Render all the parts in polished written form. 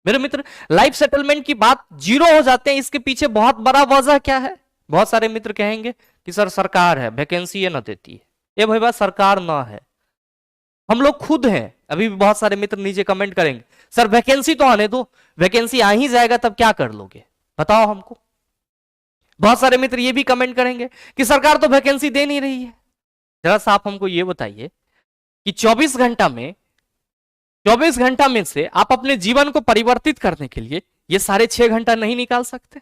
मेरे मित्र, life settlement की बात जीरो हो जाते हैं, इसके पीछे बहुत बड़ा वजह क्या है? बहुत सारे मित्र कहेंगे कि सर सरकार है, वैकेंसी ये ना देती है। ये भाई बात सरकार ना है, हम लोग खुद हैं। अभी भी बहुत सारे मित्र नीचे कमेंट करेंगे, सर वैकेंसी तो आने दो, वैकेंसी आ ही जाएगा तब क्या कर लोगे, बताओ हमको। बहुत सारे मित्र ये भी कमेंट करेंगे कि सरकार तो वैकेंसी दे नहीं रही है। जरा सा आप हमको ये बताइए कि 24 घंटा में से आप अपने जीवन को परिवर्तित करने के लिए ये साढ़े 6 घंटा नहीं निकाल सकते?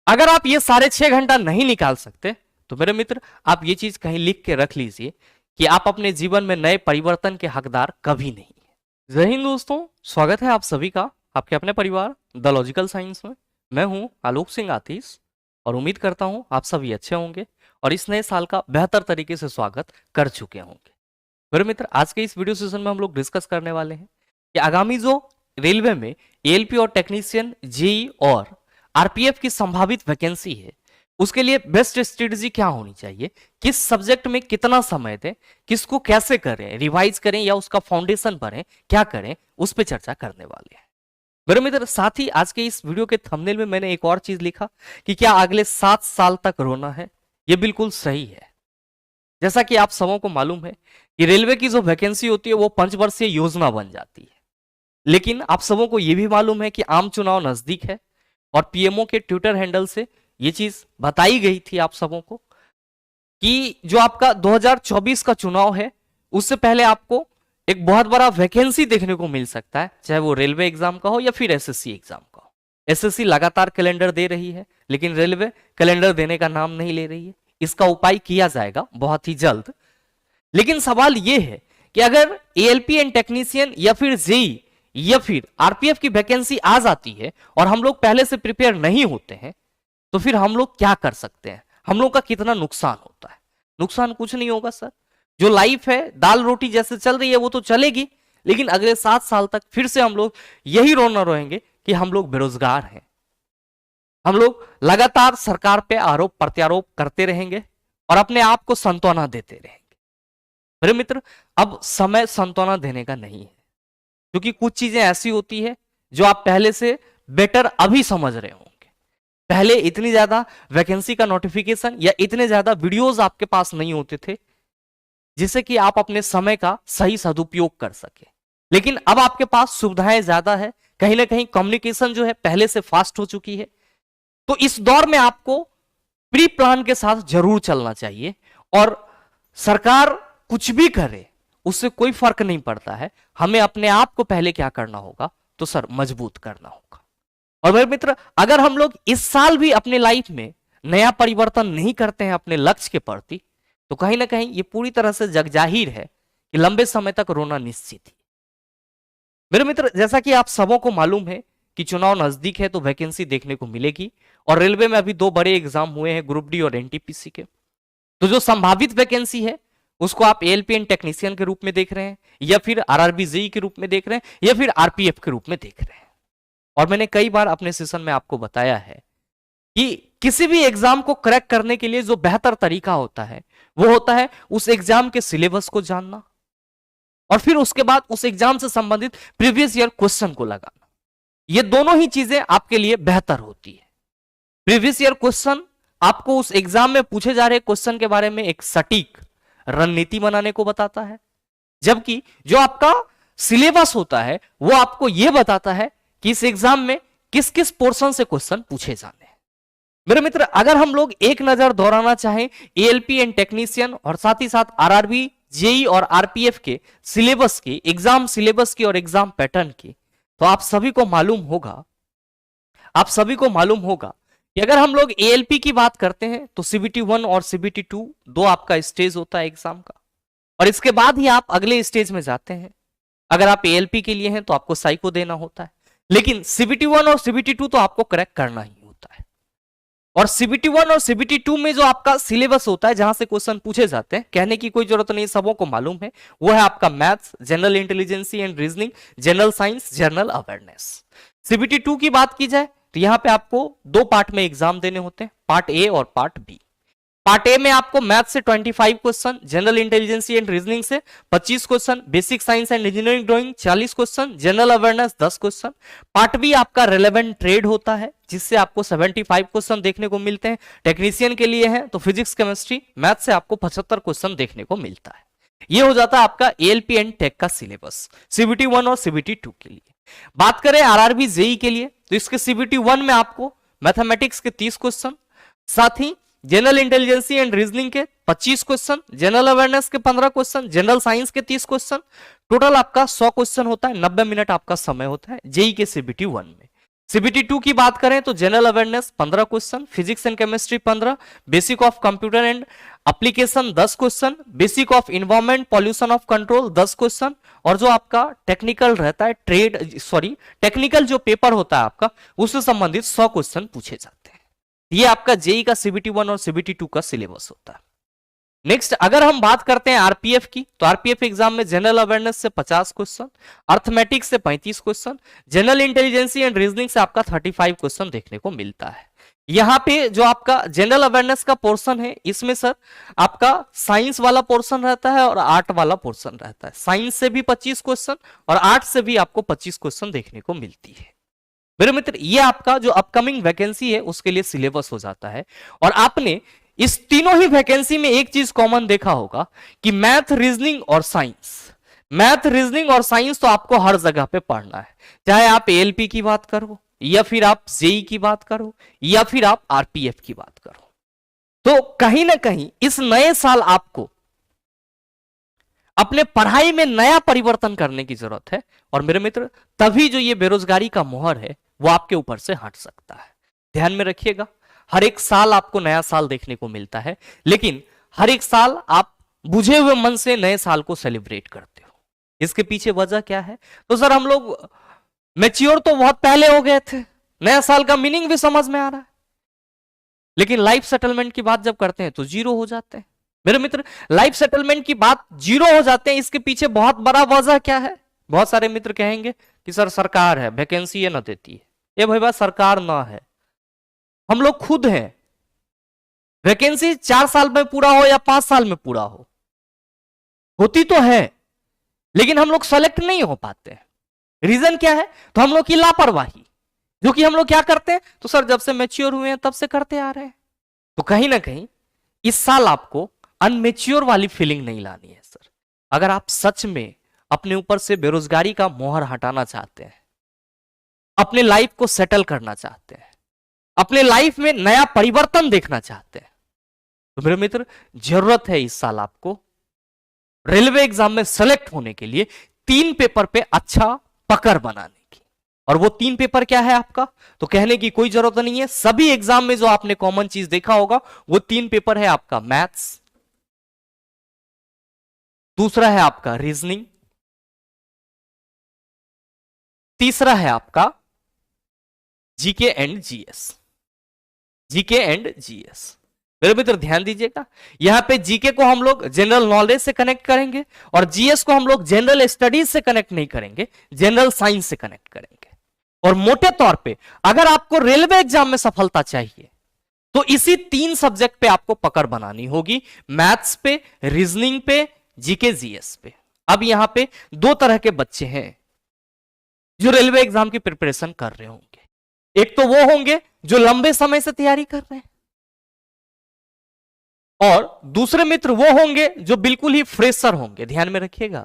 अगर आप ये साढ़े 6 घंटा नहीं निकाल सकते तो मेरे मित्र, आप ये चीज कहीं लिख के रख लीजिए कि आप अपने जीवन में नए परिवर्तन के हकदार कभी नहीं है। जय हिंद दोस्तों, स्वागत है आप सभी का आपके अपने परिवार द लॉजिकल साइंस में। मैं हूं आलोक सिंह आतिश और उम्मीद करता हूं आप सभी अच्छे होंगे और इस नए साल का बेहतर तरीके से स्वागत कर चुके होंगे। मेरे मित्र, आज के इस वीडियो सेशन में हम लोग डिस्कस करने वाले हैं कि आगामी जो रेलवे में एएलपी और टेक्नीशियन, जेई और आरपीएफ की संभावित वैकेंसी है, उसके लिए बेस्ट स्ट्रेटजी क्या होनी चाहिए, किस सब्जेक्ट में कितना समय दें, किसको कैसे करें, रिवाइज करें या उसका फाउंडेशन भरें, क्या करें, उस पर चर्चा करने वाले हैं। मेरे मित्र, साथ ही आज के इस वीडियो के थंबनेल में मैंने एक और चीज लिखा कि क्या अगले 7 साल तक रोना है। यह बिल्कुल सही है। जैसा कि आप सबों को मालूम है कि रेलवे की जो वैकेंसी होती है वो 5 वर्षीय योजना बन जाती है, लेकिन आप सबों को यह भी मालूम है कि आम चुनाव नजदीक है और पीएमओ के ट्विटर हैंडल से यह चीज बताई गई थी आप सबों को कि जो आपका 2024 का चुनाव है उससे पहले आपको एक बहुत बड़ा वैकेंसी देखने को मिल सकता है, चाहे वो रेलवे एग्जाम का हो या फिर एसएससी एग्जाम का हो। एसएससी लगातार कैलेंडर दे रही है, लेकिन रेलवे कैलेंडर देने का नाम नहीं ले रही है। इसका उपाय किया जाएगा बहुत ही जल्द। लेकिन सवाल यह है कि अगर एएलपी एंड टेक्नीशियन या फिर जेई या फिर आरपीएफ की वैकेंसी आ जाती है और हम लोग पहले से प्रिपेयर नहीं होते हैं, तो फिर हम लोग क्या कर सकते हैं, हम लोग का कितना नुकसान होता है? नुकसान कुछ नहीं होगा सर। जो लाइफ है दाल रोटी जैसे चल रही है वो तो चलेगी, लेकिन अगले 7 साल तक फिर से हम लोग यही रोना रोएंगे कि हम लोग बेरोजगार हैं। हम लोग लगातार सरकार पे आरोप प्रत्यारोप करते रहेंगे और अपने आप को सांत्वना देते रहेंगे। मेरे मित्र, अब समय सांत्वना देने का नहीं है, क्योंकि कुछ चीजें ऐसी होती है जो आप पहले से बेटर अभी समझ रहे होंगे। पहले इतनी ज्यादा वैकेंसी का नोटिफिकेशन या इतने ज्यादा वीडियोस आपके पास नहीं होते थे जिससे कि आप अपने समय का सही सदुपयोग कर सके, लेकिन अब आपके पास सुविधाएं ज्यादा है, कहीं ना कहीं कम्युनिकेशन जो है पहले से फास्ट हो चुकी है। तो इस दौर में आपको प्री प्लान के साथ जरूर चलना चाहिए और सरकार कुछ भी करे उससे कोई फर्क नहीं पड़ता है। हमें अपने आप को पहले क्या करना होगा, तो सर मजबूत करना होगा। और मेरे मित्र, अगर हम लोग इस साल भी अपने लाइफ में नया परिवर्तन नहीं करते हैं अपने लक्ष्य के प्रति, तो कहीं ना कहीं ये पूरी तरह से जगजाहिर है कि लंबे समय तक रोना निश्चित ही। मेरे मित्र, जैसा कि आप सबों को मालूम है कि चुनाव नजदीक है तो वैकेंसी देखने को मिलेगी और रेलवे में अभी 2 बड़े एग्जाम हुए हैं, ग्रुप डी और एनटीपीसी के। तो जो संभावित वैकेंसी है उसको आप एएलपी एंड टेक्नीशियन के रूप में देख रहे हैं या फिर आरआरबी जेई के रूप में देख रहे हैं या फिर आरपीएफ के रूप में देख रहे हैं। और मैंने कई बार अपने सेशन में आपको बताया है कि किसी भी एग्जाम को क्रैक करने के लिए जो बेहतर तरीका होता है वो होता है उस एग्जाम के सिलेबस को जानना और फिर उसके बाद उस एग्जाम से संबंधित प्रीवियस ईयर क्वेश्चन को लगाना। ये दोनों ही चीजें आपके लिए बेहतर होती है। प्रीवियस ईयर क्वेश्चन आपको उस एग्जाम में पूछे जा रहे क्वेश्चन के बारे में एक सटीक रणनीति बनाने को बताता है, जबकि जो आपका सिलेबस होता है वो आपको यह बताता है कि इस एग्जाम में किस किस पोर्शन से क्वेश्चन पूछे जाने हैं। मेरे मित्र, अगर हम लोग एक नजर दौड़ाना चाहें एएलपी एंड टेक्नीशियन और साथ ही साथ आरआरबी, जेई और आरपीएफ के सिलेबस की, एग्जाम सिलेबस की और एग्जाम पैटर्न की, तो आप सभी को मालूम होगा कि अगर हम लोग एएलपी की बात करते हैं तो सीबीटी 1 और सीबीटी 2 दो आपका स्टेज होता है एग्जाम का, और इसके बाद ही आप अगले स्टेज में जाते हैं। अगर आप एएलपी के लिए हैं तो आपको साइको देना होता है, लेकिन सीबीटी 1 और सीबीटी 2 तो आपको क्रैक करना ही होता है। और सीबीटी 1 और सीबीटी 2 में जो आपका सिलेबस होता है, जहां से क्वेश्चन पूछे जाते हैं, कहने की कोई जरूरत नहीं, सबों को मालूम है, वो है आपका maths, general intelligence and reasoning, general science, general awareness. CBT 2 की बात की जाए तो यहां पे आपको 2 पार्ट में एग्जाम देने होते हैं, पार्ट ए और पार्ट बी। पार्ट ए में आपको मैथ से 25 question, general intelligence and reasoning से 25 question, basic science and engineering drawing 40 question, general awareness 10 question. Part B आपका रिलेवेंट ट्रेड होता है जिससे आपको 75 क्वेश्चन देखने को मिलते हैं। टेक्नीशियन के लिए है तो फिजिक्स, केमिस्ट्री, मैथ से आपको 75 क्वेश्चन देखने को मिलता है। ये हो जाता है आपका एएलपी एंड टेक का सिलेबस सीबीटी 1 और सीबीटी 2 के लिए। बात करें आरआरबी जेई के लिए तो इसके सीबीटी 1 में आपको मैथमेटिक्स के 30 क्वेश्चन, साथ ही जनरल इंटेलिजेंस एंड रीजनिंग के 25 क्वेश्चन, जनरल अवेयरनेस के 15 क्वेश्चन, जनरल साइंस के 30 क्वेश्चन, टोटल आपका 100 क्वेश्चन होता है। 90 मिनट आपका समय होता है जेई के सीबीटी 1 में। सीबीटी 2 की बात करें तो general awareness 15 question, physics and chemistry 15, basic of computer and application 10 question, basic of environment pollution of control 10 question, और जो आपका टेक्निकल रहता है टेक्निकल जो पेपर होता है आपका उससे संबंधित 100 क्वेश्चन पूछे जाते हैं। ये आपका जेई का सीबीटी 1 और सीबीटी 2 का सिलेबस होता है। नेक्स्ट अगर हम बात करते हैं आरपीएफ की तो आरपीएफ एग्जाम में जनरल अवेयरनेस से 50 क्वेश्चन, अर्थमेटिक्स से 35 question, general intelligence and reasoning से आपका 35 क्वेश्चन देखने को मिलता है। यहां पे जो आपका जनरल अवेयरनेस का पोर्शन है इसमें सर आपका साइंस वाला पोर्शन रहता है और आर्ट वाला पोर्शन रहता है। साइंस से भी 25 क्वेश्चन और आर्ट से भी आपको 25 क्वेश्चन देखने को मिलती है। मेरे मित्र ये आपका जो अपकमिंग वैकेंसी है उसके लिए सिलेबस हो जाता है। और आपने इस तीनों ही वैकेंसी में एक चीज कॉमन देखा होगा कि मैथ, रीजनिंग और साइंस। मैथ, रीजनिंग और साइंस तो आपको हर जगह पे पढ़ना है, चाहे आप एएलपी की बात करो या फिर आप जेई की बात करो या फिर आप आरपीएफ की बात करो। तो कहीं ना कहीं इस नए साल आपको अपने पढ़ाई में नया परिवर्तन करने की जरूरत है। और मेरे मित्र तभी जो ये बेरोजगारी का मोहर है वो आपके ऊपर से हट सकता है। ध्यान में रखिएगा, हर एक साल आपको नया साल देखने को मिलता है, लेकिन हर एक साल आप बुझे हुए मन से नए साल को सेलिब्रेट करते हो। इसके पीछे वजह क्या है? तो सर हम लोग मैच्योर तो बहुत पहले हो गए थे, नया साल का मीनिंग भी समझ में आ रहा है, लेकिन लाइफ सेटलमेंट की बात जब करते हैं तो जीरो हो जाते हैं। मेरे मित्र लाइफ सेटलमेंट की बात जीरो हो जाते हैं, इसके पीछे बहुत बड़ा वजह क्या है? बहुत सारे मित्र कहेंगे कि सर सरकार है, वैकेंसी ये ना देती है। ये भाई सरकार ना है, हम लोग खुद हैं। वैकेंसी 4 साल में पूरा हो या 5 साल में पूरा हो, होती तो है, लेकिन हम लोग सेलेक्ट नहीं हो पाते। रीजन क्या है? तो हम लोग की लापरवाही, जो कि हम लोग क्या करते हैं तो सर जब से मैच्योर हुए हैं तब से करते आ रहे हैं। तो कहीं ना कहीं इस साल आपको अनमेच्योर वाली फीलिंग नहीं लानी है सर। अगर आप सच में अपने ऊपर से बेरोजगारी का मोहर हटाना चाहते हैं, अपने लाइफ को सेटल करना चाहते हैं, अपने लाइफ में नया परिवर्तन देखना चाहते हैं, तो मेरे मित्र जरूरत है इस साल आपको रेलवे एग्जाम में सेलेक्ट होने के लिए 3 पेपर पे अच्छा पकड़ बनाने की। और वो 3 पेपर क्या है आपका? तो कहने की कोई जरूरत नहीं है, सभी एग्जाम में जो आपने कॉमन चीज देखा होगा वो 3 पेपर है आपका मैथ्स, दूसरा है आपका रीजनिंग, तीसरा है आपका GK and GS. GK and GS मेरे मित्र ध्यान दीजिएगा, यहां पे जीके को हम लोग जनरल नॉलेज से कनेक्ट करेंगे और जीएस को हम लोग जनरल स्टडीज से कनेक्ट नहीं करेंगे, जनरल साइंस से कनेक्ट करेंगे। और मोटे तौर पे अगर आपको रेलवे एग्जाम में सफलता चाहिए तो इसी 3 सब्जेक्ट पे आपको पकड़ बनानी होगी, मैथ्स पे, रीजनिंग पे, जीके जीएस पे। अब यहां पे 2 तरह के बच्चे हैं जो रेलवे एग्जाम की प्रिपरेशन कर रहे होंगे। एक तो वो होंगे जो लंबे समय से तैयारी कर रहे हैं, और दूसरे मित्र वो होंगे जो बिल्कुल ही फ्रेशर होंगे। ध्यान में रखिएगा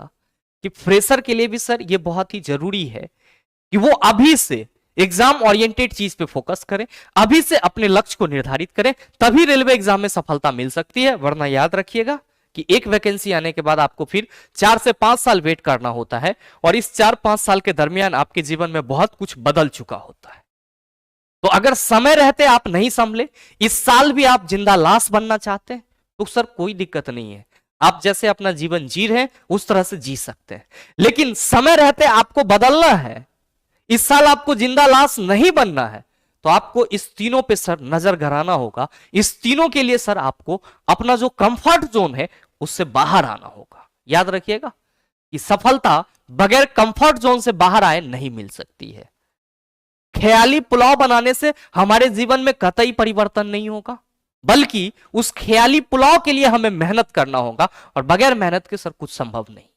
कि फ्रेशर के लिए भी सर ये बहुत ही जरूरी है कि वो अभी से एग्जाम ओरिएंटेड चीज पे फोकस करें, अभी से अपने लक्ष्य को निर्धारित करें, तभी रेलवे एग्जाम में सफलता मिल सकती है। वरना याद रखिएगा कि एक वैकेंसी आने के बाद आपको फिर 4 से 5 साल वेट करना होता है, और इस 4-5 साल के दरमियान आपके जीवन में बहुत कुछ बदल चुका होता है। तो अगर समय रहते आप नहीं संभले, इस साल भी आप जिंदा लाश बनना चाहते हैं, तो सर कोई दिक्कत नहीं है, आप जैसे अपना जीवन जी रहे हैं उस तरह से जी सकते हैं। लेकिन समय रहते आपको बदलना है, इस साल आपको जिंदा लाश नहीं बनना है, तो आपको इस तीनों पे सर नजर गड़ाना होगा। इस तीनों के लिए सर आपको अपना जो कंफर्ट जोन है उससे बाहर आना होगा। याद रखिएगा कि सफलता बगैर कंफर्ट जोन से बाहर आए नहीं मिल सकती है। ख्याली पुलाव बनाने से हमारे जीवन में कतई परिवर्तन नहीं होगा। बल्कि उस ख्याली पुलाव के लिए हमें मेहनत करना होगा, और बगैर मेहनत के सर कुछ संभव नहीं।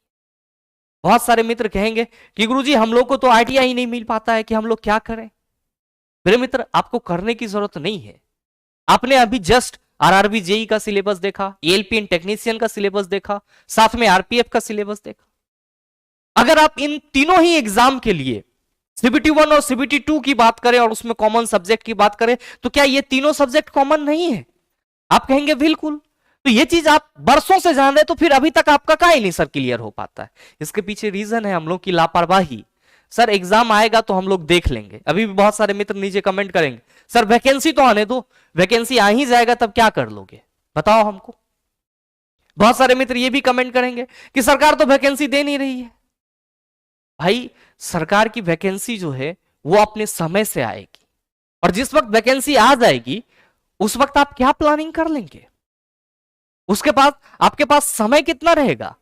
बहुत सारे मित्र कहेंगे कि गुरुजी हम लोग को तो आईटीआई नहीं मिल पाता है, कि हम लोग क्या करें। मेरे मित्र, आपको करने की जरूरत नहीं है। आपने अभी जस्ट आरआरबी जेई का सिलेबस देखा, एएलपीएन टेक्नीशियन का सिलेबस देखा, साथ में आरपीएफ का सिलेबस देखा। अगर आप इन तीनों ही एग्जाम के लिए सीबीटी 1 और सीबीटी 2 की बात करें और उसमें कॉमन सब्जेक्ट की बात करें, तो क्या ये तीनों सब्जेक्ट कॉमन नहीं है? आप कहेंगे बिल्कुल। तो ये चीज आप बरसों से जान रहे, तो फिर अभी तक आपका काहे नहीं सर क्लियर हो पाता है? इसके पीछे रीजन है हम लोग की लापरवाही। सर एग्जाम आएगा तो हम लोग देख लेंगे। अभी भी बहुत सारे मित्र नीचे कमेंट करेंगे, सर वैकेंसी तो आने दो, वैकेंसी आ ही जाएगा तब क्या कर लोगे, बताओ हमको। बहुत सारे मित्र ये भी कमेंट करेंगे कि सरकार तो वैकेंसी दे नहीं रही है। भाई सरकार की वैकेंसी जो है वो अपने समय से आएगी, और जिस वक्त वैकेंसी आ जाएगी उस वक्त आप क्या प्लानिंग कर लेंगे? उसके पास आपके पास समय कितना रहेगा?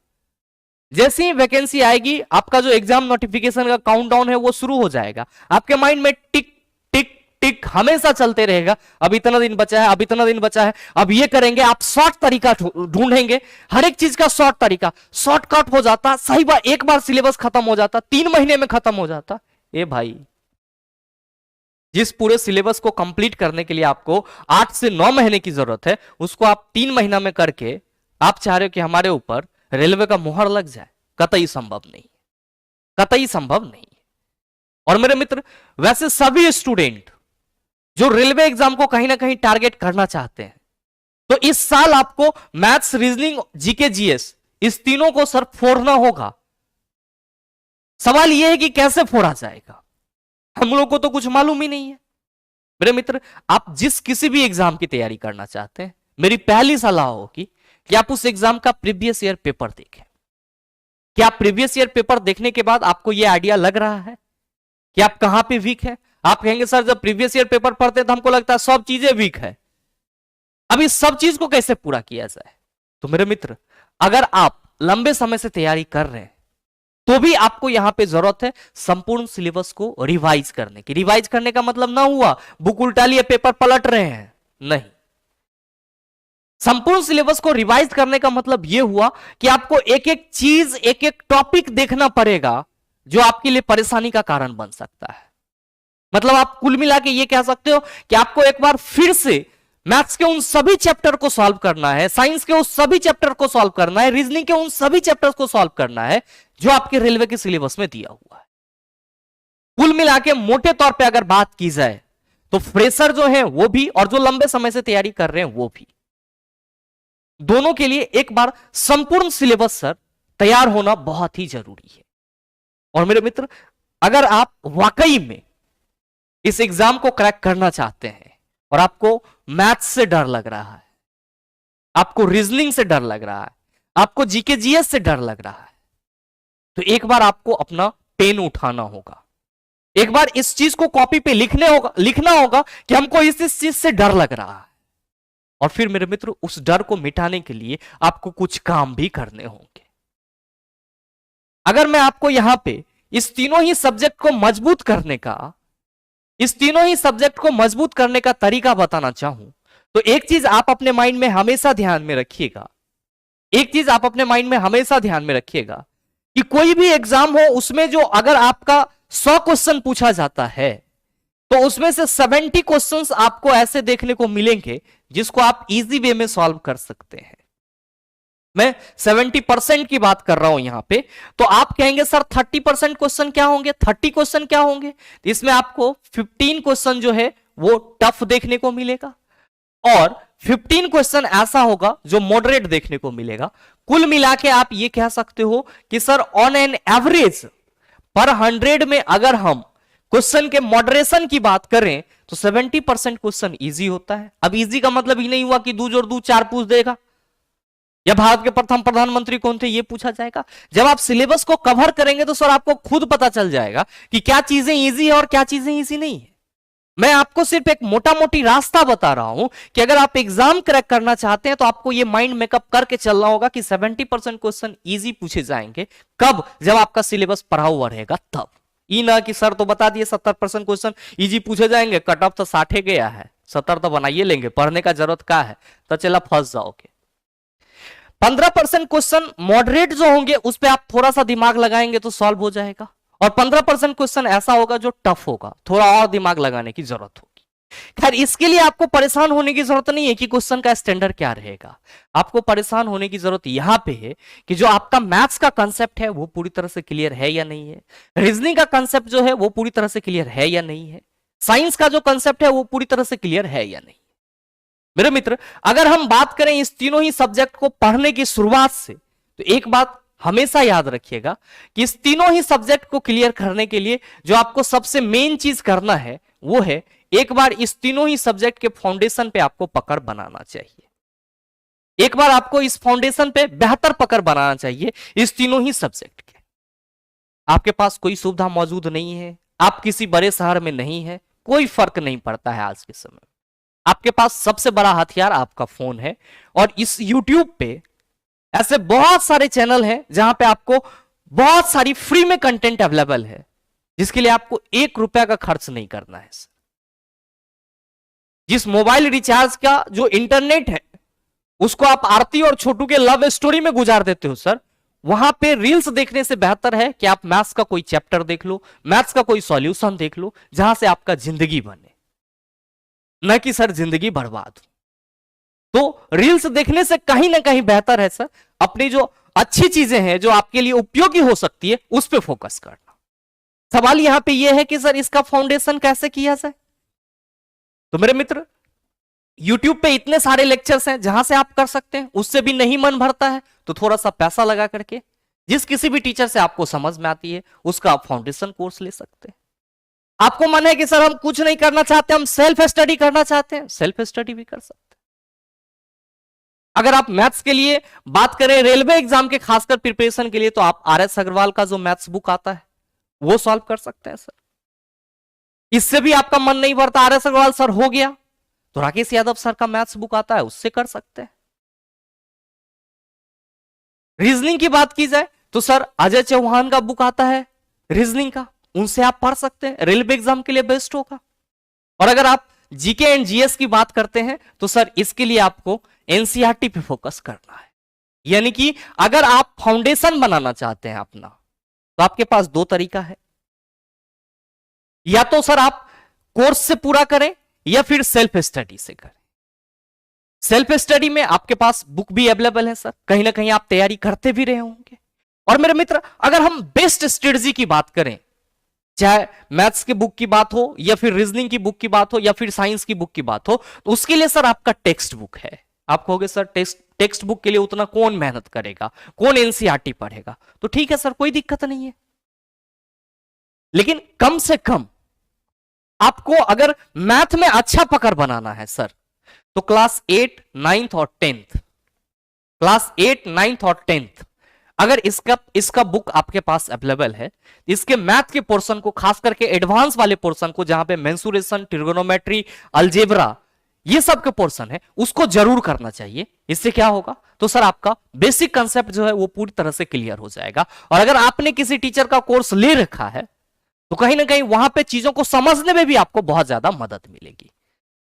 जैसे ही वैकेंसी आएगी, आपका जो एग्जाम नोटिफिकेशन का काउंटडाउन है वो शुरू हो जाएगा। आपके माइंड में टिक टिक टिक हमेशा चलते रहेगा, अब इतना दिन बचा है, अब इतना दिन बचा है, अब ये करेंगे। आप शॉर्ट तरीका ढूंढेंगे, हर एक चीज का शॉर्ट तरीका, शॉर्टकट हो जाता। सही बात, एक बार सिलेबस खत्म हो जाता, 3 महीने में खत्म हो जाता। ए भाई, जिस पूरे सिलेबस को कंप्लीट करने के लिए आपको 8 से 9 महीने की जरूरत है, उसको आप 3 महीना में करके आप चाह रहे हो कि हमारे ऊपर रेलवे का मुहर लग जाए। कतई संभव नहीं, कतई संभव नहीं। और मेरे मित्र, वैसे सभी स्टूडेंट जो रेलवे एग्जाम को कहीं ना कहीं टारगेट करना चाहते हैं, तो इस साल आपको मैथ्स, रीजनिंग, जीके, जीएस, इस तीनों को सर फोड़ना होगा। सवाल यह है कि कैसे फोड़ा जाएगा, हम लोग को तो कुछ मालूम ही नहीं है। मेरे मित्र, आप जिस किसी भी एग्जाम की तैयारी करना चाहते हैं, मेरी पहली सलाह होगी कि आप उस एग्जाम का प्रीवियस ईयर पेपर देखें। क्या प्रीवियस ईयर पेपर देखने के बाद आपको यह आइडिया लग रहा है कि आप कहां पे वीक है? आप कहेंगे सर जब प्रीवियस ईयर पेपर पढ़ते हैं तो हमको लगता है सब चीजें वीक है, अब इस सब चीज को कैसे पूरा किया जाए? तो मेरे मित्र, अगर आप लंबे समय से तैयारी कर रहे हैं तो भी आपको यहां पे जरूरत है संपूर्ण सिलेबस को रिवाइज करने की। रिवाइज करने का मतलब ना हुआ बुक उल्टा लिए पेपर पलट रहे हैं, नहीं। संपूर्ण सिलेबस को रिवाइज करने का मतलब यह हुआ कि आपको एक एक चीज, एक एक टॉपिक देखना पड़ेगा जो आपके लिए परेशानी का कारण बन सकता है। मतलब आप कुल मिला के ये कह सकते हो कि आपको एक बार फिर से मैथ्स के उन सभी चैप्टर को सॉल्व करना है, साइंस के उन सभी चैप्टर को सॉल्व करना है, रीजनिंग के उन सभी चैप्टर्स को सॉल्व करना है जो आपके रेलवे के सिलेबस में दिया हुआ है। कुल मिला के मोटे तौर पे अगर बात की जाए तो फ्रेशर जो है वो भी और जो लंबे समय से तैयारी कर रहे हैं वो भी, दोनों के लिए एक बार संपूर्ण सिलेबस सर तैयार होना बहुत ही जरूरी है। और मेरे मित्र, अगर आप वाकई में इस एग्जाम को क्रैक करना चाहते हैं और आपको मैथ्स से डर लग रहा है, आपको रीजनिंग से डर लग रहा है, आपको जीके जीएस से डर लग रहा है, तो एक बार आपको अपना पेन उठाना होगा, एक बार इस चीज को कॉपी पे लिखना होगा कि हमको इस चीज से डर लग रहा है। और फिर मेरे मित्र, उस डर को मिटाने के लिए आपको कुछ काम भी करने होंगे। अगर मैं आपको यहां पे इस तीनों ही सब्जेक्ट को मजबूत करने का तरीका बताना चाहूं, तो एक चीज आप अपने माइंड में हमेशा ध्यान में रखिएगा, कि कोई भी एग्जाम हो उसमें जो अगर आपका 100 क्वेश्चन पूछा जाता है तो उसमें से 70 क्वेश्चंस आपको ऐसे देखने को मिलेंगे जिसको आप इजी वे में सॉल्व कर सकते हैं। मैं 70% की बात कर रहा हूं यहां पे। तो आप कहेंगे सर 30% क्वेश्चन क्या होंगे, 30 क्वेश्चन क्या होंगे? इसमें आपको 15 क्वेश्चन जो है वो टफ देखने को मिलेगा और 15 क्वेश्चन ऐसा होगा जो मॉडरेट देखने को मिलेगा। कुल मिला के आप ये कह सकते हो कि सर ऑन एन एवरेज पर 100 में अगर हम क्वेश्चन के मॉडरेशन की बात करें तो 70% क्वेश्चन इजी होता है। अब इजी का मतलब ही नहीं हुआ कि 2 जोड़ 2 4 पूछ देगा या भारत के प्रथम प्रधानमंत्री कौन थे ये पूछा जाएगा। जब आप सिलेबस को कवर करेंगे तो सर आपको खुद पता चल जाएगा कि क्या चीजें इजी है और क्या चीजें इजी नहीं है। मैं आपको सिर्फ एक मोटा मोटी रास्ता बता रहा हूं कि अगर आप एग्जाम क्रैक करना चाहते हैं तो आपको ये माइंड मेकअप करके चलना होगा कि 70% क्वेश्चन इजी पूछे जाएंगे। कब? जब आपका सिलेबस पढ़ा हुआ रहेगा तब। ई ना कि सर तो बता दिए 70% क्वेश्चन इजी पूछे जाएंगे, कट ऑफ तो 60 गया है, 70 तो बनाइए लेंगे, पढ़ने का जरूरत क्या है, तो चला फंस जाओगे। 15% क्वेश्चन मॉडरेट जो होंगे उस पर आप थोड़ा सा दिमाग लगाएंगे तो सॉल्व हो जाएगा, और 15% क्वेश्चन ऐसा होगा जो टफ होगा, थोड़ा और दिमाग लगाने की जरूरत होगी। खैर इसके लिए आपको परेशान होने की जरूरत नहीं है कि क्वेश्चन का स्टैंडर्ड क्या रहेगा। आपको परेशान होने की जरूरत यहां पे है कि जो आपका मैथ्स का कंसेप्ट है वो पूरी तरह से क्लियर है या नहीं है, रीजनिंग का कंसेप्ट जो है वो पूरी तरह से क्लियर है या नहीं है, साइंस का जो कंसेप्ट है वो पूरी तरह से क्लियर है या नहीं। मेरे मित्र, अगर हम बात करें इस तीनों ही सब्जेक्ट को पढ़ने की शुरुआत से, तो एक बात हमेशा याद रखिएगा कि इस तीनों ही सब्जेक्ट को क्लियर करने के लिए जो आपको सबसे मेन चीज करना है वो है एक बार इस तीनों ही सब्जेक्ट के फाउंडेशन पे आपको पकड़ बनाना चाहिए। एक बार आपको इस फाउंडेशन पे बेहतर पकड़ बनाना चाहिए इस तीनों ही सब्जेक्ट के। आपके पास कोई सुविधा मौजूद नहीं है, आप किसी बड़े शहर में नहीं है, कोई फर्क नहीं पड़ता है। आज के समय आपके पास सबसे बड़ा हथियार आपका फोन है, और इस YouTube पे ऐसे बहुत सारे चैनल हैं जहां पे आपको बहुत सारी फ्री में कंटेंट अवेलेबल है, जिसके लिए आपको 1 रुपया का खर्च नहीं करना है। जिस मोबाइल रिचार्ज का जो इंटरनेट है उसको आप आरती और छोटू के लव स्टोरी में गुजार देते हो सर, वहां पे रील्स देखने से बेहतर है कि आप मैथ्स का कोई चैप्टर देख लो, मैथ्स का कोई सॉल्यूशन देख लो, जहां से आपका जिंदगी बने, न कि सर जिंदगी बर्बाद हो। तो रील्स देखने से कहीं ना कहीं बेहतर है सर अपनी जो अच्छी चीजें हैं जो आपके लिए उपयोगी हो सकती है उस पर फोकस करना। सवाल यहां पे यह है कि सर इसका फाउंडेशन कैसे किया जाए। तो मेरे मित्र, YouTube पे इतने सारे लेक्चर्स हैं जहां से आप कर सकते हैं, उससे भी नहीं मन भरता है तो थोड़ा सा पैसा लगा करके जिस किसी भी टीचर से आपको समझ में आती है उसका आप फाउंडेशन कोर्स ले सकते हैं। आपको मन है कि सर हम कुछ नहीं करना चाहते, हम सेल्फ स्टडी करना चाहते हैं, सेल्फ स्टडी भी कर सकते हैं। अगर आप मैथ्स के लिए बात करें, रेलवे एग्जाम के खासकर प्रिपरेशन के लिए, तो आप RS अग्रवाल का जो मैथ्स बुक आता है वो सॉल्व कर सकते हैं सर। इससे भी आपका मन नहीं भरता, RS अग्रवाल सर हो गया, तो राकेश यादव सर का मैथ्स बुक आता है उससे कर सकते हैं। रीजनिंग की बात की जाए तो सर अजय चौहान का बुक आता है रीजनिंग का, उनसे आप पढ़ सकते हैं, रेलवे एग्जाम के लिए बेस्ट होगा। और अगर आप जीके एंड जीएस की बात करते हैं तो सर इसके लिए आपको एनसीईआरटी पे फोकस करना है। यानी कि अगर आप फाउंडेशन बनाना चाहते हैं अपना, तो आपके पास 2 तरीका है, या तो सर आप कोर्स से पूरा करें या फिर सेल्फ स्टडी से करें। सेल्फ स्टडी में आपके पास बुक भी अवेलेबल है सर, कहीं ना कहीं आप तैयारी करते भी रहे होंगे। और मेरे मित्र, अगर हम बेस्ट स्ट्रेटजी की बात करें, चाहे मैथ्स की बुक की बात हो या फिर रीजनिंग की बुक की बात हो या फिर साइंस की बुक की बात हो, तो उसके लिए सर आपका टेक्स्ट बुक है। आप कहोगे सर टेक्स्ट बुक के लिए उतना कौन मेहनत करेगा, कौन एनसीईआरटी पढ़ेगा, तो ठीक है सर, कोई दिक्कत नहीं है। लेकिन कम से कम आपको अगर मैथ में अच्छा पकड़ बनाना है सर, तो क्लास 8, 9th और 10th, क्लास 8, 9th और 10th अगर इसका बुक आपके पास अवेलेबल है, इसके मैथ के पोर्शन को, खास करके एडवांस वाले पोर्शन को जहां पे मेंसुरेशन, ट्रिगोनोमेट्री, अलजेब्रा ये सब के पोर्शन है, उसको जरूर करना चाहिए। इससे क्या होगा, तो सर आपका बेसिक कंसेप्ट जो है वो पूरी तरह से क्लियर हो जाएगा। और अगर आपने किसी टीचर का कोर्स ले रखा है तो कहीं ना कहीं वहां पे चीजों को समझने में भी आपको बहुत ज्यादा मदद मिलेगी।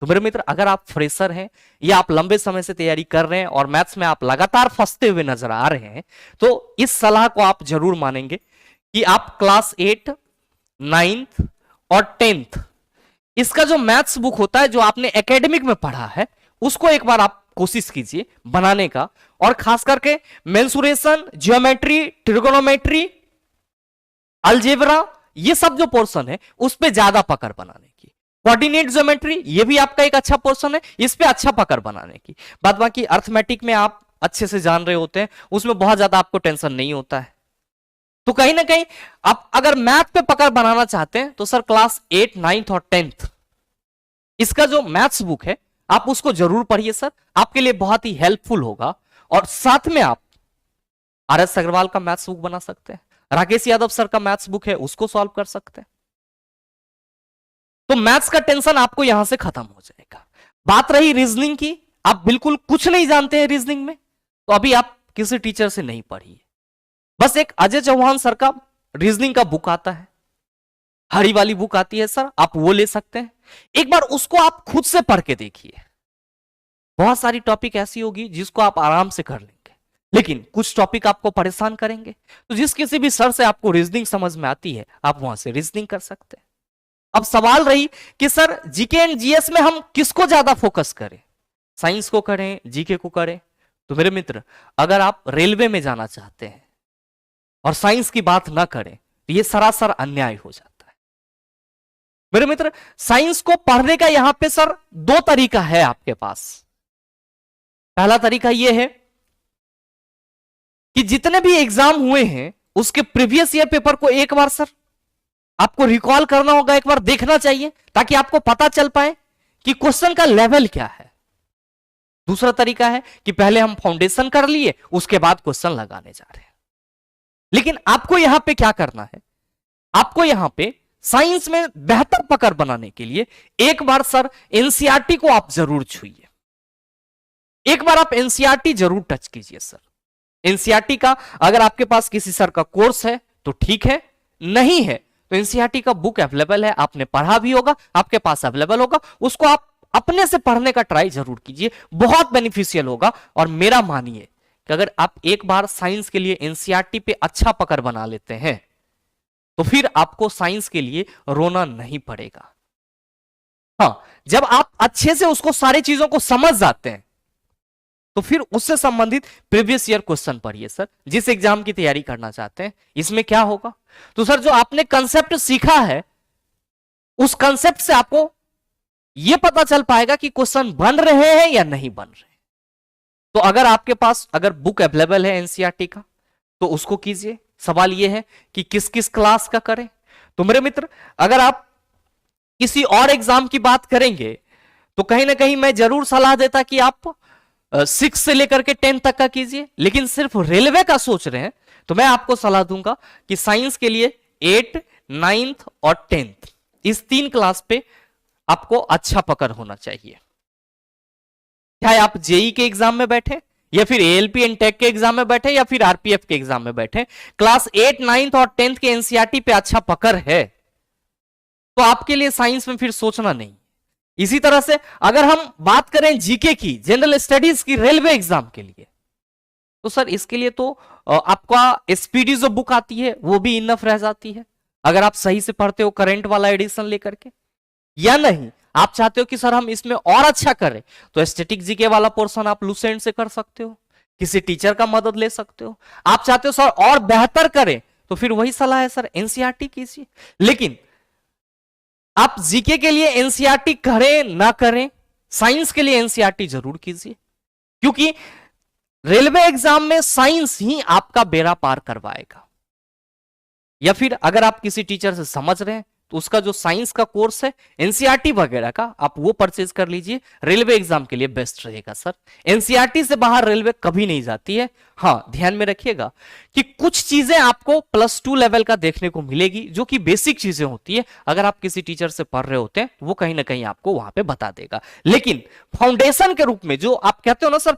तो मेरे मित्र, अगर आप फ्रेशर हैं या आप लंबे समय से तैयारी कर रहे हैं और मैथ्स में आप लगातार फंसते हुए नजर आ रहे हैं, तो इस सलाह को आप जरूर मानेंगे कि आप क्लास 8, 9th और 10th इसका जो मैथ्स बुक होता है जो आपने एकेडमिक में पढ़ा है, उसको एक बार आप कोशिश कीजिए बनाने का। और खास करके मेंसुरेशन, ज्योमेट्री, ट्रिगोनोमेट्री, अलजेब्रा ये सब जो पोर्शन है उस पे ज्यादा पकड़ बनाने की। कोऑर्डिनेट ज्योमेट्री ये भी आपका एक अच्छा पोर्शन है, इस पे अच्छा पकड़ बनाने की। बाद बाकी अर्थमेटिक में आप अच्छे से जान रहे होते हैं, उसमें बहुत ज्यादा आपको टेंशन नहीं होता है। तो कहीं ना कहीं आप अगर मैथ पे पकड़ बनाना चाहते हैं तो सर क्लास 8, 9th और 10th इसका जो मैथ्स बुक है आप उसको जरूर पढ़िए सर, आपके लिए बहुत ही हेल्पफुल होगा। और साथ में आप RS अग्रवाल का मैथ्स बुक बना सकते हैं, राकेश यादव सर का मैथ्स बुक है उसको सॉल्व कर सकते हैं। तो मैथ्स का टेंशन आपको यहां से खत्म हो जाएगा। बात रही रीजनिंग की, आप बिल्कुल कुछ नहीं जानते हैं रीजनिंग में, तो अभी आप किसी टीचर से नहीं पढ़िए, बस एक अजय चौहान सर का रीजनिंग का बुक आता है, हरी वाली बुक आती है सर, आप वो ले सकते हैं। एक बार उसको आप खुद से पढ़ के देखिए। बहुत सारी टॉपिक ऐसी होगी जिसको आप आराम से कर लेंगे, लेकिन कुछ टॉपिक आपको परेशान करेंगे। तो जिस किसी भी सर से आपको रीजनिंग समझ में आती है, आप वहां से रीजनिंग कर सकते हैं। अब सवाल रही कि सर जीके एंड जीएस में हम किसको ज्यादा फोकस करें, साइंस को करें, जीके को करें? तो मेरे मित्र, अगर आप रेलवे में जाना चाहते हैं और साइंस की बात ना करें तो यह सरासर अन्याय हो जाता है। मेरे मित्र, साइंस को पढ़ने का यहां पे सर दो तरीका है आपके पास। पहला तरीका यह है कि जितने भी एग्जाम हुए हैं उसके प्रीवियस ईयर पेपर को एक बार सर आपको रिकॉल करना होगा, एक बार देखना चाहिए, ताकि आपको पता चल पाए कि क्वेश्चन का लेवल क्या है। दूसरा तरीका है कि पहले हम फाउंडेशन कर लिए, उसके बाद क्वेश्चन लगाने जा रहे हैं। लेकिन आपको यहां पे क्या करना है, आपको यहां पे साइंस में बेहतर पकड़ बनाने के लिए एक बार सर एनसीईआरटी को आप जरूर छुइए। एक बार आप एनसीईआरटी जरूर टच कीजिए सर। एनसीईआरटी का अगर आपके पास किसी सर का कोर्स है तो ठीक है, नहीं है तो एनसीईआरटी का बुक अवेलेबल है, आपने पढ़ा भी होगा, आपके पास अवेलेबल होगा, उसको आप अपने से पढ़ने का ट्राई जरूर कीजिए, बहुत बेनिफिशियल होगा। और मेरा मानिए कि अगर आप एक बार साइंस के लिए एनसीईआरटी पे अच्छा पकड़ बना लेते हैं तो फिर आपको साइंस के लिए रोना नहीं पड़ेगा। हां, जब आप अच्छे से उसको सारी चीजों को समझ जाते हैं तो फिर उससे संबंधित प्रीवियस ईयर क्वेश्चन पढ़िए सर। जिस एग्जाम की तैयारी करना चाहते हैं, इसमें क्या होगा, तो सर जो आपने कंसेप्ट सीखा है उस कंसेप्ट से आपको यह पता चल पाएगा कि क्वेश्चन बन रहे हैं या नहीं बन रहे। तो अगर आपके पास अगर बुक अवेलेबल है एनसीईआरटी का तो उसको कीजिए। सवाल यह है कि किस किस क्लास का करें। तो मेरे मित्र, अगर आप किसी और एग्जाम की बात करेंगे तो कहीं ना कहीं मैं जरूर सलाह देता कि आप 6 से लेकर के 10 तक का कीजिए। लेकिन सिर्फ रेलवे का सोच रहे हैं तो मैं आपको सलाह दूंगा कि साइंस के लिए 8, 9th और 10th इस 3 क्लास पे आपको अच्छा पकड़ होना चाहिए। चाहे आप जेई के एग्जाम में बैठे या फिर एएलपी एंड टेक के एग्जाम में बैठे या फिर आरपीएफ के एग्जाम में बैठे, क्लास 8, 9th और 10th के एनसीईआरटी पे अच्छा पकड़ है तो आपके लिए साइंस में फिर सोचना नहीं। इसी तरह से अगर हम बात करें जीके की, जनरल स्टडीज की रेलवे एग्जाम के लिए, तो सर इसके लिए तो आपका एसपीडी जो बुक आती है वो भी इनफ रह जाती है अगर आप सही से पढ़ते हो करंट वाला एडिशन लेकर के। या नहीं, आप चाहते हो कि सर हम इसमें और अच्छा करें तो स्टैटिक जीके वाला पोर्शन आप लुसेंट से कर सकते हो, किसी टीचर का मदद ले सकते हो। आप चाहते हो सर और बेहतर करें तो फिर वही सलाह है सर, एनसीईआरटी कीजिए। लेकिन आप जीके के लिए एनसीईआरटी करें ना करें, साइंस के लिए एनसीईआरटी जरूर कीजिए, क्योंकि रेलवे एग्जाम में साइंस ही आपका बेड़ा पार करवाएगा। या फिर अगर आप किसी टीचर से समझ रहे हैं तो उसका जो साइंस का कोर्स है एनसीईआरटी वगैरह का, आप वो परचेज कर लीजिए, रेलवे एग्जाम के लिए बेस्ट रहेगा सर। एनसीईआरटी से बाहर रेलवे कभी नहीं जाती है। हां, ध्यान में रखिएगा कि कुछ चीजें आपको +2 लेवल का देखने को मिलेगी जो कि बेसिक चीजें होती है। अगर आप किसी टीचर से पढ़ रहे होते हैं वो कहीं ना कहीं आपको वहां पे बता देगा। लेकिन फाउंडेशन के रूप में जो आप कहते हो ना सर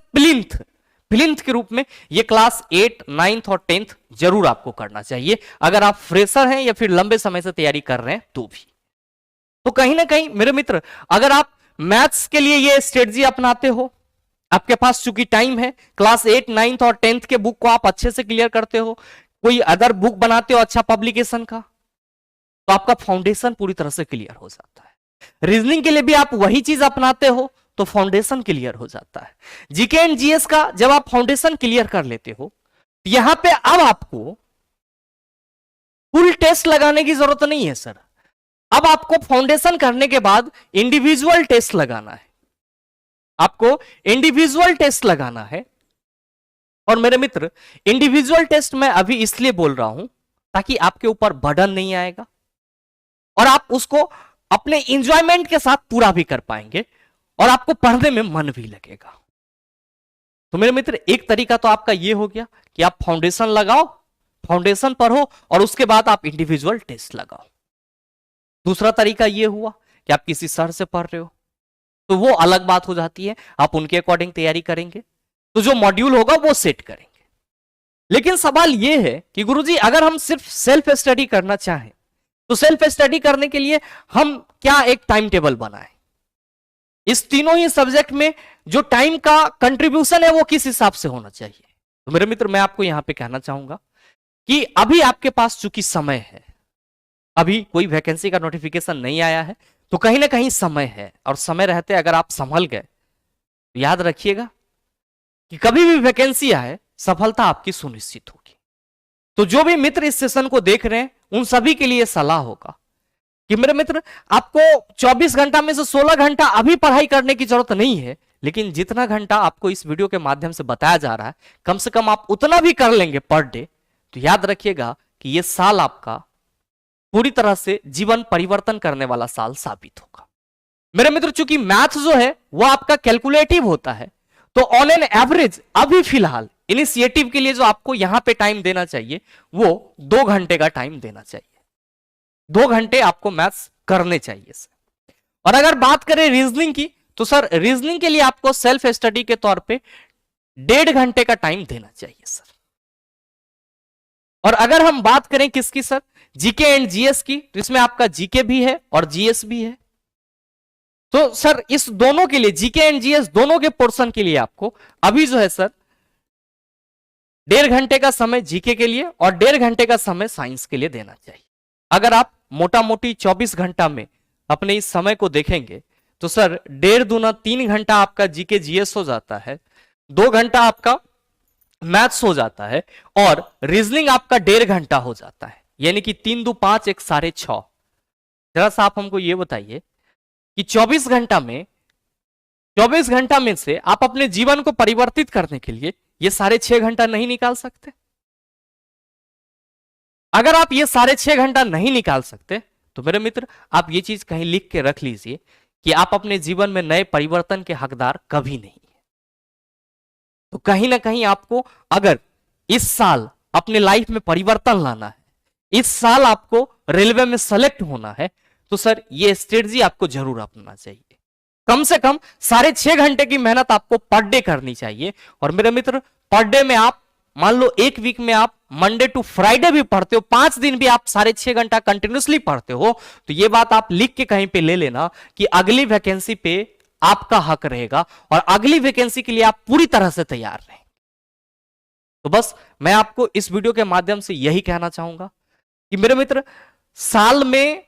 प्लिंथ के रूप में, ये क्लास 8, 9th और 10th जरूर आपको करना चाहिए अगर आप फ्रेशर हैं या फिर लंबे समय से तैयारी कर रहे हैं तो भी। तो कहीं ना कहीं मेरे मित्र, अगर आप मैथ्स के लिए ये स्ट्रेटजी अपनाते हो, आपके पास चूंकि टाइम है, क्लास 8, 9th और 10th के बुक को आप अच्छे से क्लियर करते हो, कोई अदर बुक बनाते हो अच्छा पब्लिकेशन का, तो आपका फाउंडेशन पूरी तरह से क्लियर हो जाता है। रीजनिंग के लिए भी आप वही चीज अपनाते हो तो फाउंडेशन क्लियर हो जाता है। जीके एंड जीएस का जब आप फाउंडेशन क्लियर कर लेते हो, यहां पे अब आपको फुल टेस्ट लगाने की जरूरत नहीं है सर। अब आपको फाउंडेशन करने के बाद इंडिविजुअल टेस्ट लगाना है, आपको इंडिविजुअल टेस्ट लगाना है। और मेरे मित्र, इंडिविजुअल टेस्ट मैं अभी इसलिए बोल रहा हूं ताकि आपके ऊपर बर्डन नहीं आएगा और आप उसको अपने इंजॉयमेंट के साथ पूरा भी कर पाएंगे और आपको पढ़ने में मन भी लगेगा। तो मेरे मित्र, एक तरीका तो आपका यह हो गया कि आप फाउंडेशन लगाओ, फाउंडेशन पढ़ो और उसके बाद आप इंडिविजुअल टेस्ट लगाओ। दूसरा तरीका यह हुआ कि आप किसी सर से पढ़ रहे हो तो वो अलग बात हो जाती है, आप उनके अकॉर्डिंग तैयारी करेंगे तो जो मॉड्यूल होगा वो सेट करेंगे। लेकिन सवाल यह है कि गुरुजी अगर हम सिर्फ सेल्फ स्टडी करना चाहें तो सेल्फ स्टडी करने के लिए हम क्या एक टाइम टेबल बनाएं, इस तीनों ही सब्जेक्ट में जो टाइम का कंट्रीब्यूशन है वो किस हिसाब से होना चाहिए। तो मेरे मित्र मैं आपको यहां पे कहना चाहूंगा कि अभी आपके पास चूंकि समय है, अभी कोई वैकेंसी का नोटिफिकेशन नहीं आया है, तो कहीं ना कहीं समय है, और समय रहते अगर आप संभल गए तो याद रखिएगा कि कभी भी वैकेंसी आए सफलता आपकी सुनिश्चित होगी। तो जो भी मित्र इस सेशन को देख रहे हैं उन सभी के लिए सलाह होगा कि मेरे मित्र आपको 24 घंटा में से 16 घंटा अभी पढ़ाई करने की जरूरत नहीं है, लेकिन जितना घंटा आपको इस वीडियो के माध्यम से बताया जा रहा है कम से कम आप उतना भी कर लेंगे पर डे, तो याद रखिएगा कि यह साल आपका पूरी तरह से जीवन परिवर्तन करने वाला साल साबित होगा। मेरे मित्र चूंकि मैथ जो है वो आपका कैलकुलेटिव होता है, तो ऑन एन एवरेज अभी फिलहाल इनिशिएटिव के लिए जो आपको यहां पे टाइम देना चाहिए वो 2 घंटे का टाइम देना चाहिए। 2 घंटे आपको मैथ्स करने चाहिए सर। और अगर बात करें रीजनिंग की, तो सर रीजनिंग के लिए आपको सेल्फ स्टडी के तौर पे 1.5 घंटे का टाइम देना चाहिए सर। और अगर हम बात करें किसकी सर, जीके एंड जीएस की, तो इसमें आपका जीके भी है और जीएस भी है। तो सर इस दोनों के लिए, जीके एंड जीएस दोनों के पोर्शन के लिए आपको अभी जो है सर 1.5 घंटे का समय जीके के लिए और 1.5 घंटे का समय साइंस के लिए देना चाहिए। अगर आप मोटा मोटी 24 घंटा में अपने इस समय को देखेंगे तो सर 1.5 दूना 3 घंटा आपका जीके जीएस हो जाता है, 2 घंटा आपका मैथ्स हो जाता है और रीजनिंग आपका 1.5 घंटा हो जाता है, यानी कि 3 दू 5 1 6.5। जरा सा आप हमको यह बताइए कि 24 घंटा में से आप अपने जीवन को परिवर्तित करने के लिए ये 6.5 घंटा नहीं निकाल सकते? अगर आप ये 6.5 घंटा नहीं निकाल सकते तो मेरे मित्र आप ये चीज कहीं लिख के रख लीजिए कि आप अपने जीवन में नए परिवर्तन के हकदार कभी नहीं है। तो कहीं ना कहीं आपको अगर इस साल अपने लाइफ में परिवर्तन लाना है, इस साल आपको रेलवे में सेलेक्ट होना है, तो सर ये स्ट्रेटजी आपको जरूर अपनाना चाहिए। कम से कम 6.5 घंटे की मेहनत आपको पर डे करनी चाहिए। और मेरे मित्र पर डे में आप मान लो एक वीक में आप मंडे टू फ्राइडे भी पढ़ते हो, 5 दिन भी आप 6.5 घंटा कंटिन्यूसली पढ़ते हो, तो ये बात आप लिख के कहीं पे ले लेना कि अगली वैकेंसी पे आपका हक रहेगा और अगली वैकेंसी के लिए आप पूरी तरह से तैयार रहें। तो बस मैं आपको इस वीडियो के माध्यम से यही कहना चाहूंगा कि मेरे मित्र साल में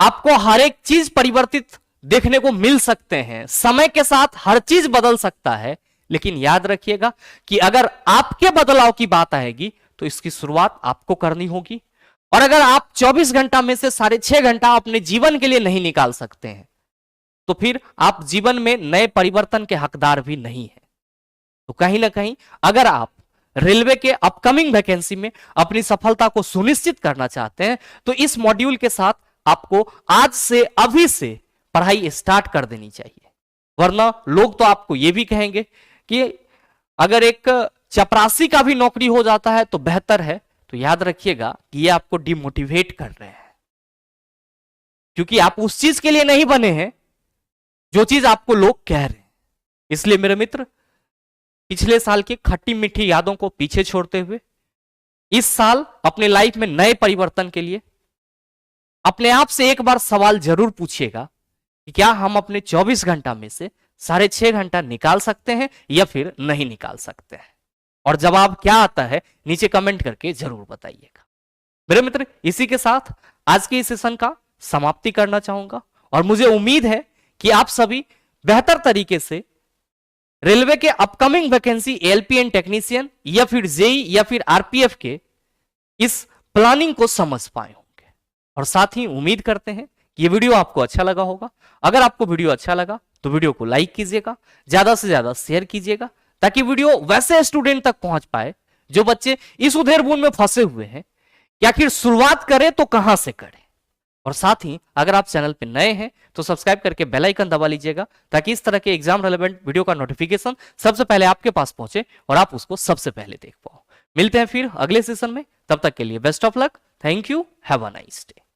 आपको हर एक चीज परिवर्तित देखने को मिल सकते हैं, समय के साथ हर चीज बदल सकता है, लेकिन याद रखिएगा कि अगर आपके बदलाव की बात आएगी तो इसकी शुरुआत आपको करनी होगी। और अगर आप 24 घंटा में से 6.5 घंटा अपने जीवन के लिए नहीं निकाल सकते हैं तो फिर आप जीवन में नए परिवर्तन के हकदार भी नहीं है। तो कहीं ना कहीं अगर आप रेलवे के अपकमिंग वैकेंसी में अपनी सफलता को सुनिश्चित करना चाहते हैं तो इस मॉड्यूल के साथ आपको आज से अभी से पढ़ाई स्टार्ट कर देनी चाहिए। वरना लोग तो आपको यह भी कहेंगे कि अगर एक चपरासी का भी नौकरी हो जाता है तो बेहतर है, तो याद रखिएगा कि ये आपको डिमोटिवेट कर रहे हैं, क्योंकि आप उस चीज के लिए नहीं बने हैं जो चीज आपको लोग कह रहे हैं। इसलिए मेरे मित्र पिछले साल की खट्टी मीठी यादों को पीछे छोड़ते हुए इस साल अपने लाइफ में नए परिवर्तन के लिए अपने आप से एक बार सवाल जरूर पूछिएगा कि क्या हम अपने 24 घंटा में से 6.5 घंटा निकाल सकते हैं या फिर नहीं निकाल सकते हैं। और जवाब क्या आता है नीचे कमेंट करके जरूर बताइएगा। मेरे मित्र इसी के साथ आज के इस सेशन का समाप्ति करना चाहूंगा और मुझे उम्मीद है कि आप सभी बेहतर तरीके से रेलवे के अपकमिंग वैकेंसी एलपीएन टेक्नीशियन या फिर जेई या फिर आरपीएफ के इस प्लानिंग को समझ पाए होंगे। और साथ ही उम्मीद करते हैं कि ये वीडियो आपको अच्छा लगा होगा। अगर आपको वीडियो अच्छा लगा तो वीडियो को लाइक कीजिएगा, ज्यादा से ज्यादा शेयर कीजिएगा, ताकि वीडियो वैसे स्टूडेंट तक पहुंच पाए जो बच्चे इस उधेड़बुन में फंसे हुए हैं कि आखिर शुरुआत करें तो कहां से करें। और साथ ही अगर आप चैनल पे नए हैं तो सब्सक्राइब करके बेल आइकन दबा लीजिएगा, ताकि इस तरह के एग्जाम रेलेवेंट वीडियो का नोटिफिकेशन सबसे पहले आपके पास पहुंचे और आप उसको सबसे पहले देख पाओ। मिलते हैं फिर अगले सेशन में, तब तक के लिए best of luck. Thank you, have a nice day.